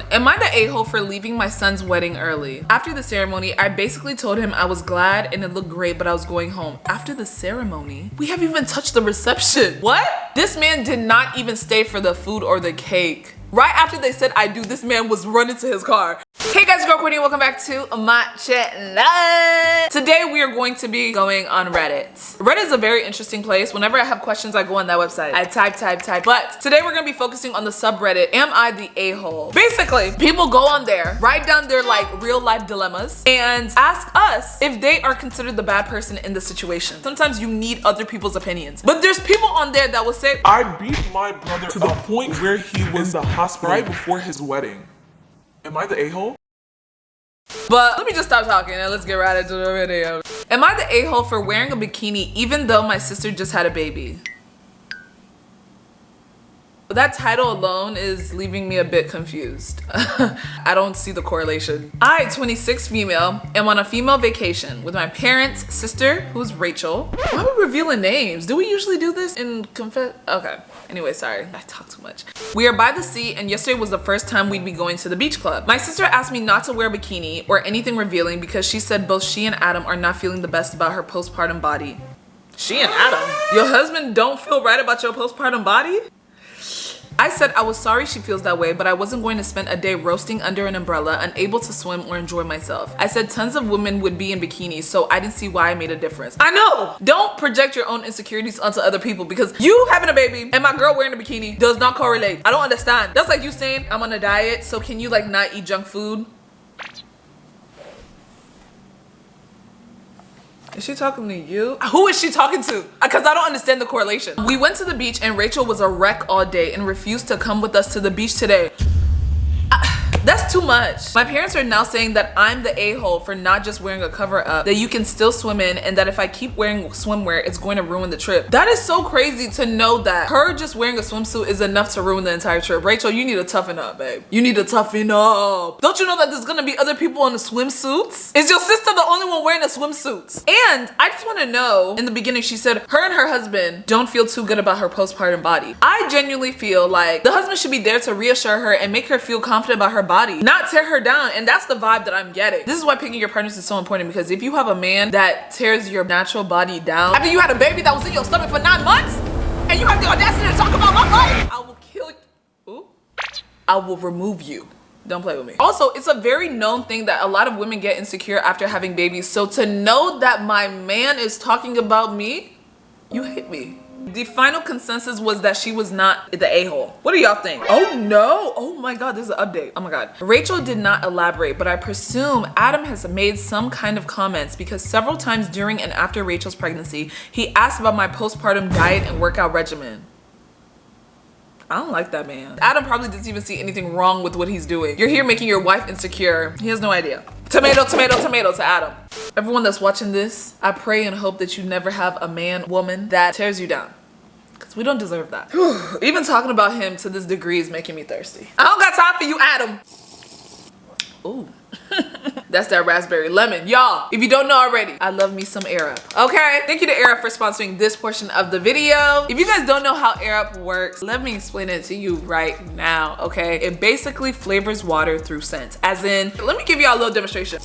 Am I the a-hole for leaving my son's wedding early? After the ceremony, I basically told him I was glad and it looked great, but I was going home. After the ceremony? We haven't even touched the reception. What? This man did not even stay for the food or the cake. Right after they said I do, this man was running to his car. Hey guys, girl Courtney, welcome back to my channel. Today we are going to be going on Reddit. Reddit is a very interesting place. Whenever I have questions, I go on that website. I type. But today we're gonna be focusing on the subreddit, Am I the A-hole? Basically, people go on there, write down their like real life dilemmas, and ask us if they are considered the bad person in the situation. Sometimes you need other people's opinions. But there's people on there that will say, I beat my brother to the point where he was in the hospital right before his wedding. Am I the a-hole? But let me just stop talking and let's get right into the video. Am I the a-hole for wearing a bikini even though my sister just had a baby? That title alone is leaving me a bit confused. I don't see the correlation. I, 26 female, am on a female vacation with my parents' sister, who's Rachel. Why are we revealing names? Do we usually do this in confess? Okay. Anyway, sorry, I talk too much. We are by the sea and yesterday was the first time we'd be going to the beach club. My sister asked me not to wear a bikini or anything revealing because she said both she and Adam are not feeling the best about her postpartum body. She and Adam? Your husband don't feel right about your postpartum body? I said I was sorry she feels that way, but I wasn't going to spend a day roasting under an umbrella, unable to swim or enjoy myself. I said tons of women would be in bikinis, so I didn't see why I made a difference. I know! Don't project your own insecurities onto other people because you having a baby and my girl wearing a bikini does not correlate. I don't understand. That's like you saying I'm on a diet, so can you like not eat junk food? Is she talking to you? Who is she talking to? Because I don't understand the correlation. We went to the beach and Rachel was a wreck all day and refused to come with us to the beach today. That's too much. My parents are now saying that I'm the a-hole for not just wearing a cover up that you can still swim in, and that if I keep wearing swimwear, it's going to ruin the trip. That is so crazy to know that her just wearing a swimsuit is enough to ruin the entire trip. Rachel, you need to toughen up, babe. You need to toughen up. Don't you know that there's gonna be other people in the swimsuits? Is your sister the only one wearing the swimsuits? And I just wanna know, in the beginning she said her and her husband don't feel too good about her postpartum body. I genuinely feel like the husband should be there to reassure her and make her feel confident about her body, not tear her down. And that's the vibe that I'm getting. This is why picking your partners is so important, because if you have a man that tears your natural body down after you had a baby that was in your stomach for 9 months and you have the audacity to talk about my body, I will kill you. Ooh. I will remove you. Don't play with me. Also, it's a very known thing that a lot of women get insecure after having babies. So to know that my man is talking about me, you hit me. The final consensus was that she was not the a-hole. What do y'all think? Oh no, oh my God, this is an update. Oh my God. Rachel did not elaborate, but I presume Adam has made some kind of comments because several times during and after Rachel's pregnancy, he asked about my postpartum diet and workout regimen. I don't like that man. Adam probably doesn't even see anything wrong with what he's doing. You're here making your wife insecure. He has no idea. Tomato, tomato, tomato to Adam. Everyone that's watching this, I pray and hope that you never have a man, woman that tears you down. Because we don't deserve that. Even talking about him to this degree is making me thirsty. I don't got time for you, Adam. Ooh. That's that raspberry lemon. Y'all, if you don't know already, I love me some Air Up. Okay, thank you to Air Up for sponsoring this portion of the video. If you guys don't know how Air Up works, let me explain it to you right now, okay? It basically flavors water through scent. As in, let me give y'all a little demonstration.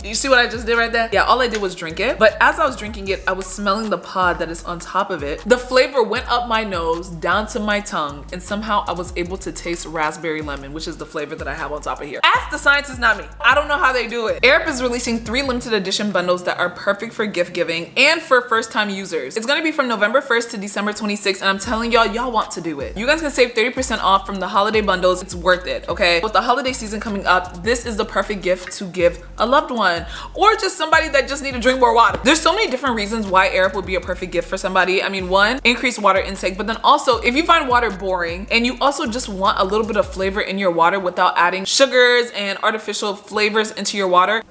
You see what I just did right there? Yeah, all I did was drink it. But as I was drinking it, I was smelling the pod that is on top of it. The flavor went up my nose, down to my tongue, and somehow I was able to taste raspberry lemon, which is the flavor that I have on top of here. Ask the scientists, not me. I don't know how they do it. Air Up is releasing 3 limited edition bundles that are perfect for gift giving and for first time users. It's gonna be from November 1st to December 26th, and I'm telling y'all, y'all want to do it. You guys can save 30% off from the holiday bundles. It's worth it, okay? With the holiday season coming up, this is the perfect gift to give a loved one, or just somebody that just need to drink more water. There's so many different reasons why Air Up would be a perfect gift for somebody. I mean, one, increased water intake, but then also if you find water boring and you also just want a little bit of flavor in your water without adding sugars and artificial flavors into your water,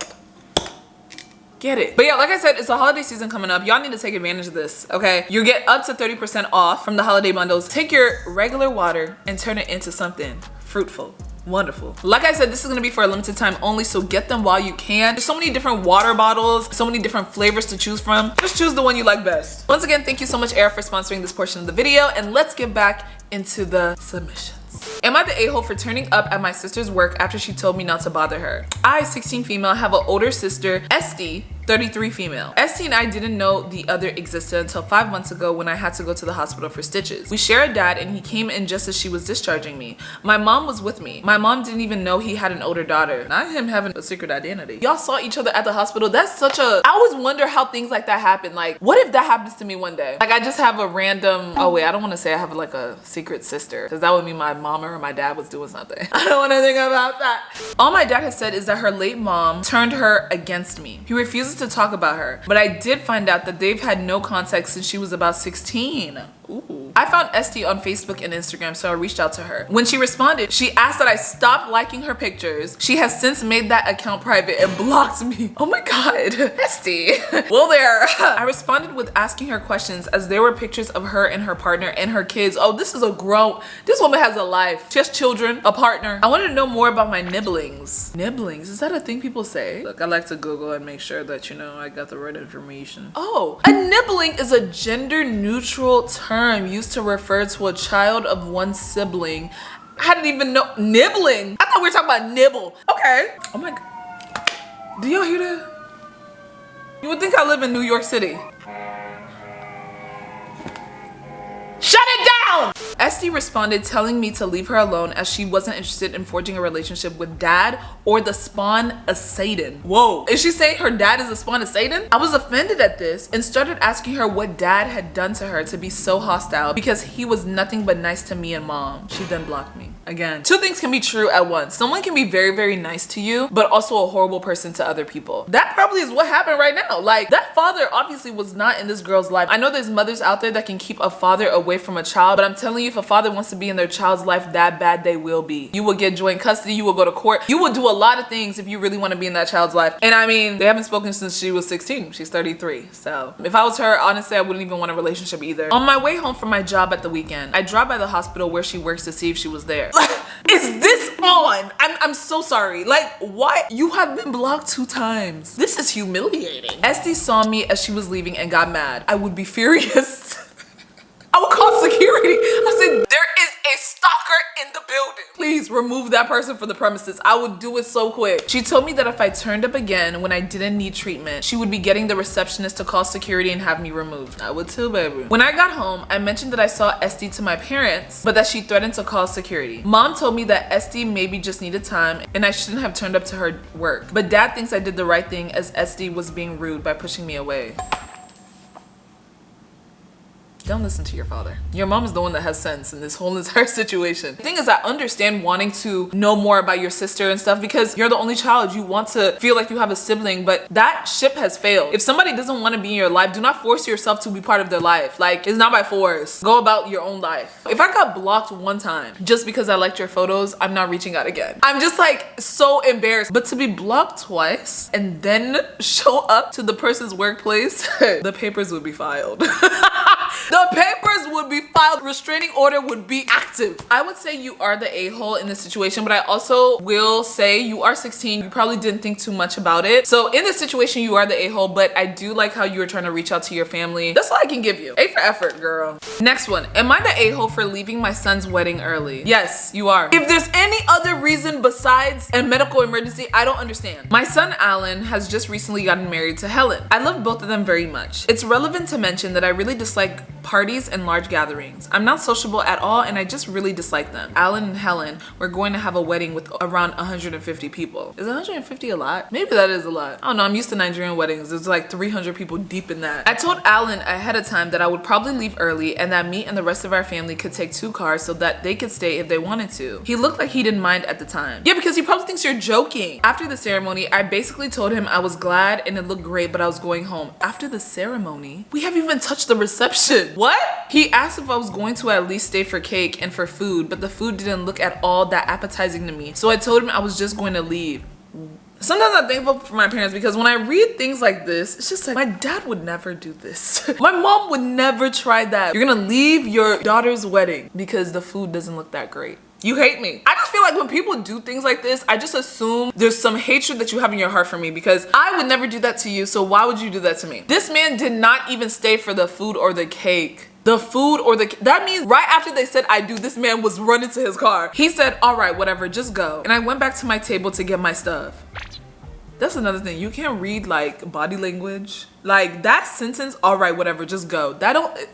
get it. But yeah, like I said, it's the holiday season coming up. Y'all need to take advantage of this, okay? You get up to 30% off from the holiday bundles. Take your regular water and turn it into something fruitful. Wonderful. Like I said, this is gonna be for a limited time only, so get them while you can. There's so many different water bottles, so many different flavors to choose from. Just choose the one you like best. Once again, thank you so much, Air, for sponsoring this portion of the video, and let's get back into the submissions. Am I the a-hole for turning up at my sister's work after she told me not to bother her? I, 16 female, have an older sister, Esty, 33 female. Esty and I didn't know the other existed until 5 months ago when I had to go to the hospital for stitches. We share a dad and he came in just as she was discharging me. My mom was with me. My mom didn't even know he had an older daughter. Not him having a secret identity. Y'all saw each other at the hospital. That's such a, I always wonder how things like that happen. Like, what if that happens to me one day? Like, I just have a random, oh wait, I don't want to say I have like a secret sister, because that would mean my mom or my dad was doing something. I don't want to think about that. All my dad has said is that her late mom turned her against me. He refuses to talk about her, but I did find out that they've had no contact since she was about 16. Ooh. I found Esty on Facebook and Instagram, so I reached out to her. When she responded, she asked that I stop liking her pictures. She has since made that account private and blocked me. Oh my God, Esty. Well there. I responded with asking her questions as there were pictures of her and her partner and her kids. Oh, this woman has a life. She has children, a partner. I wanted to know more about my nibblings. Nibblings, is that a thing people say? Look, I like to Google and make sure that, you know, I got the right information. Oh, a nibbling is a gender neutral term used to refer to a child of one sibling. I didn't even know. Nibbling? I thought we were talking about nibble. Okay. Oh my God. Do y'all hear that? You would think I live in New York City. Shut it down! Esty responded telling me to leave her alone as she wasn't interested in forging a relationship with dad or the spawn of Satan. Whoa, is she saying her dad is the spawn of Satan? I was offended at this and started asking her what dad had done to her to be so hostile because he was nothing but nice to me and mom. She then blocked me. Again, two things can be true at once. Someone can be very, very nice to you, but also a horrible person to other people. That probably is what happened right now. Like, that father obviously was not in this girl's life. I know there's mothers out there that can keep a father away from a child, but I'm telling you, if a father wants to be in their child's life that bad, they will be. You will get joint custody, you will go to court, you will do a lot of things if you really want to be in that child's life. And I mean, they haven't spoken since she was 16. She's 33. So if I was her, honestly, I wouldn't even want a relationship either. On my way home from my job at the weekend, I dropped by the hospital where she works to see if she was there. Is this on? I'm so sorry. Like, why? You have been blocked 2 times. This is humiliating. Esty saw me as she was leaving and got mad. I would be furious. I would call security. I said, there is a stalker in the building. Please remove that person from the premises. I would do it so quick. She told me that if I turned up again when I didn't need treatment, she would be getting the receptionist to call security and have me removed. I would too, baby. When I got home, I mentioned that I saw Esty to my parents, but that she threatened to call security. Mom told me that Esty maybe just needed time and I shouldn't have turned up to her work. But dad thinks I did the right thing as Esty was being rude by pushing me away. Don't listen to your father. Your mom is the one that has sense in this whole entire situation. The thing is, I understand wanting to know more about your sister and stuff because you're the only child. You want to feel like you have a sibling, but that ship has failed. If somebody doesn't want to be in your life, do not force yourself to be part of their life. Like, it's not by force. Go about your own life. If I got blocked 1 time just because I liked your photos, I'm not reaching out again. I'm just like so embarrassed. But to be blocked twice and then show up to the person's workplace, the papers would be filed. The papers would be filed, restraining order would be active. I would say you are the a-hole in this situation, but I also will say you are 16. You probably didn't think too much about it. So in this situation, you are the a-hole, but I do like how you were trying to reach out to your family. That's all I can give you. A for effort, girl. Next one. Am I the a-hole for leaving my son's wedding early? Yes, you are. If there's any other reason besides a medical emergency, I don't understand. My son, Alan, has just recently gotten married to Helen. I love both of them very much. It's relevant to mention that I really dislike parties and large gatherings. I'm not sociable at all and I just really dislike them. Alan and Helen were going to have a wedding with around 150 people. Is 150 a lot? Maybe that is a lot. I don't know, I'm used to Nigerian weddings. There's like 300 people deep in that. I told Alan ahead of time that I would probably leave early and that me and the rest of our family could take 2 cars so that they could stay if they wanted to. He looked like he didn't mind at the time. Yeah, because he probably thinks you're joking. After the ceremony, I basically told him I was glad and it looked great, but I was going home. After the ceremony, we haven't even touched the reception. What? He asked if I was going to at least stay for cake and for food, but the food didn't look at all that appetizing to me. So I told him I was just going to leave. Sometimes I'm thankful for my parents because when I read things like this, it's just like, my dad would never do this. My mom would never try that. You're gonna leave your daughter's wedding because the food doesn't look that great. You hate me. I just feel like when people do things like this, I just assume there's some hatred that you have in your heart for me because I would never do that to you, so why would you do that to me? This man did not even stay for the food or the cake. the food or that means right after they said I do, this man was running to his car. He said, all right, whatever, just go. And I went back to my table to get my stuff. That's another thing. You can't read like body language. Like that sentence, all right, whatever, just go.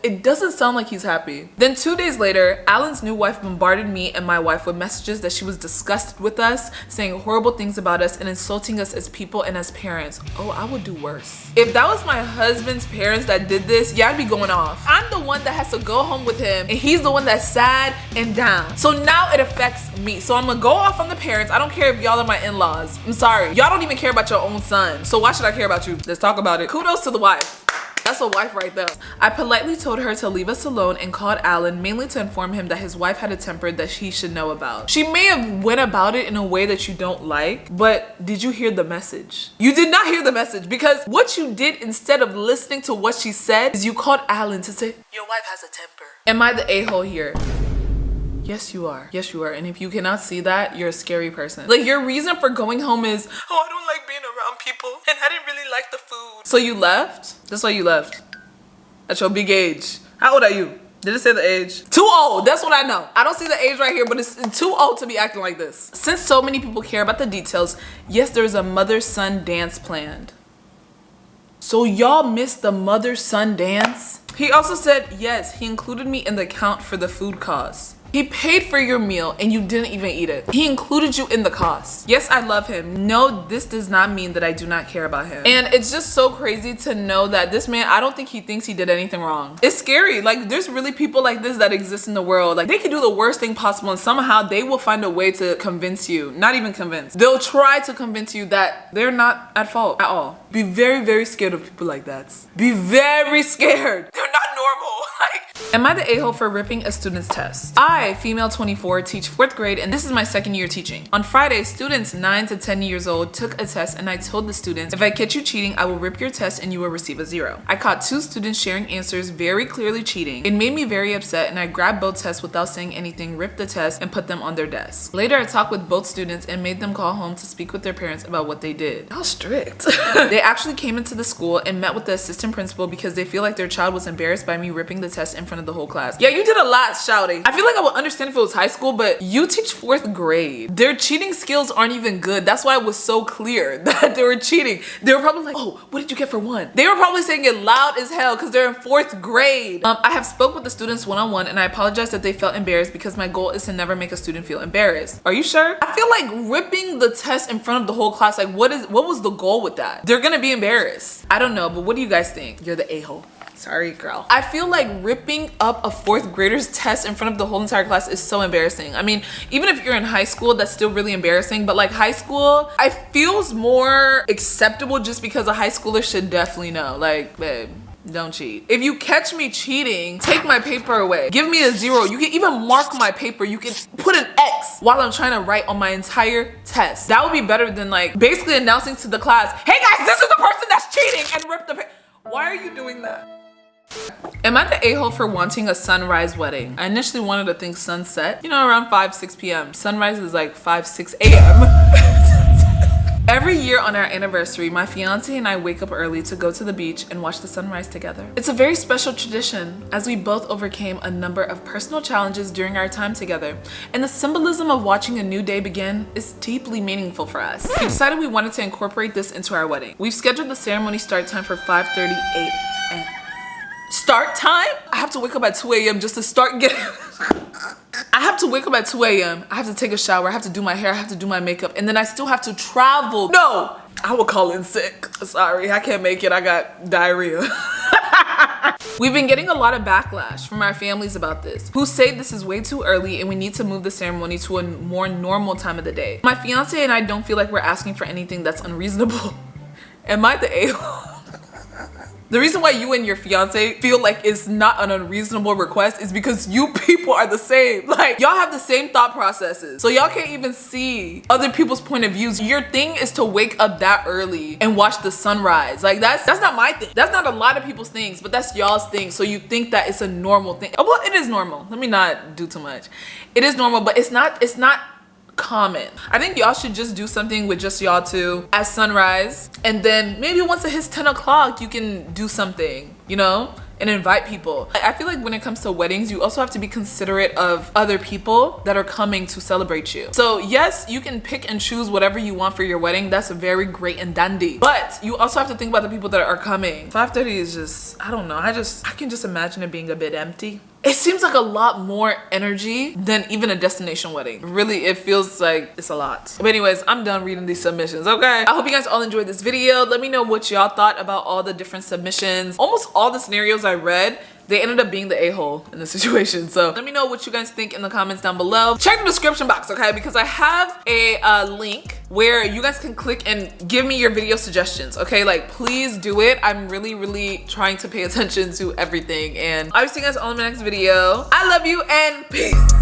It doesn't sound like he's happy. Then 2 days later, Alan's new wife bombarded me and my wife with messages that she was disgusted with us, saying horrible things about us and insulting us as people and as parents. Oh, I would do worse. If that was my husband's parents that did this, yeah, I'd be going off. I'm the one that has to go home with him and he's the one that's sad and down. So now it affects me. So I'm gonna go off on the parents. I don't care if y'all are my in-laws. I'm sorry. Y'all don't even care about your own son. So why should I care about you? Let's talk about it. Kudos to the wife. That's a wife right there. I politely told her to leave us alone and called Alan mainly to inform him that his wife had a temper that he should know about. She may have went about it in a way that you don't like, but did you hear the message? You did not hear the message, because what you did instead of listening to what she said is you called Alan to say, your wife has a temper. Am I the a-hole here? Yes, you are. Yes, you are. And if you cannot see that, you're a scary person. Like your reason for going home is, oh, I don't like being around people and I didn't really like the food. So you left? That's why you left. At your big age. How old are you? Did it say the age? Too old, that's what I know. I don't see the age right here, but it's too old to be acting like this. Since so many people care about the details, yes, there's a mother-son dance planned. So y'all missed the mother-son dance? He also said, yes, he included me in the count for the food costs. He paid for your meal and you didn't even eat it. He included you in the cost. Yes, I love him. No, this does not mean that I do not care about him. And it's just so crazy to know that this man, I don't think he thinks he did anything wrong. It's scary. Like there's really people like this that exist in the world. Like they can do the worst thing possible and somehow they will find a way to convince you. Not even convince. They'll try to convince you that they're not at fault at all. Be very, very scared of people like that. Be very scared. They're not normal. Like, am I the a-hole for ripping a student's test? I, female 24, teach 4th grade and this is my 2nd year teaching. On Friday, students 9 to 10 years old took a test and I told the students, if I catch you cheating, I will rip your test and you will receive a 0. I caught 2 students sharing answers very clearly cheating. It made me very upset and I grabbed both tests without saying anything, ripped the test and put them on their desk. Later, I talked with both students and made them call home to speak with their parents about what they did. How strict. They actually came into the school and met with the assistant principal because they feel like their child was embarrassed by me ripping the test in front of the whole class. Yeah, you did a lot, shouty. I feel like I would understand if it was high school, but you teach 4th grade. Their cheating skills aren't even good. That's why it was so clear that they were cheating. They were probably like, oh, what did you get for 1? They were probably saying it loud as hell because they're in 4th grade. I have spoke with the students one-on-one and I apologize that they felt embarrassed because my goal is to never make a student feel embarrassed. Are you sure? I feel like ripping the test in front of the whole class, like what was the goal with that? They're gonna be embarrassed. I don't know, but what do you guys think? You're the a-hole. Sorry, girl. I feel like ripping up a 4th grader's test in front of the whole entire class is so embarrassing. I mean, even if you're in high school, that's still really embarrassing, but like high school, I feels more acceptable just because a high schooler should definitely know. Like, babe, don't cheat. If you catch me cheating, take my paper away. Give me a 0. You can even mark my paper. You can put an X while I'm trying to write on my entire test. That would be better than like basically announcing to the class, hey guys, this is the person that's cheating and rip the paper. Why are you doing that? Am I the a-hole for wanting a sunrise wedding? I initially wanted to think sunset, you know, around 5, 6 p.m. Sunrise is like 5, 6 a.m. Every year on our anniversary, my fiance and I wake up early to go to the beach and watch the sunrise together. It's a very special tradition as we both overcame a number of personal challenges during our time together. And the symbolism of watching a new day begin is deeply meaningful for us. We decided we wanted to incorporate this into our wedding. We've scheduled the ceremony start time for 5:30 a.m. Start time? I have to wake up at 2 a.m. just to start getting... I have to wake up at 2 a.m. I have to take a shower. I have to do my hair. I have to do my makeup. And then I still have to travel. No! I will call in sick. Sorry, I can't make it. I got diarrhea. We've been getting a lot of backlash from our families about this, who say this is way too early and we need to move the ceremony to a more normal time of the day. My fiance and I don't feel like we're asking for anything that's unreasonable. Am I the a-hole? The reason why you and your fiance feel like it's not an unreasonable request is because you people are the same. Like, y'all have the same thought processes. So y'all can't even see other people's point of views. Your thing is to wake up that early and watch the sunrise. Like, that's not my thing. That's not a lot of people's things, but that's y'all's thing. So you think that it's a normal thing. Well, it is normal. Let me not do too much. It is normal, but it's not common. I think y'all should just do something with just y'all two at sunrise, and then maybe once it hits 10 o'clock you can do something, you know, and invite people. I feel like when it comes to weddings, you also have to be considerate of other people that are coming to celebrate you. So yes, you can pick and choose whatever you want for your wedding. That's very great and dandy. But you also have to think about the people that are coming. 5:30 is just, I don't know. I can just imagine it being a bit empty. It seems like a lot more energy than even a destination wedding. Really, it feels like it's a lot. But anyways, I'm done reading these submissions, okay? I hope you guys all enjoyed this video. Let me know what y'all thought about all the different submissions. Almost all the scenarios I read, they ended up being the a-hole in the situation. So let me know what you guys think in the comments down below. Check the description box, okay? Because I have a link where you guys can click and give me your video suggestions, okay? Like, please do it. I'm really trying to pay attention to everything. And I'll see you guys all in my next video. I love you and peace.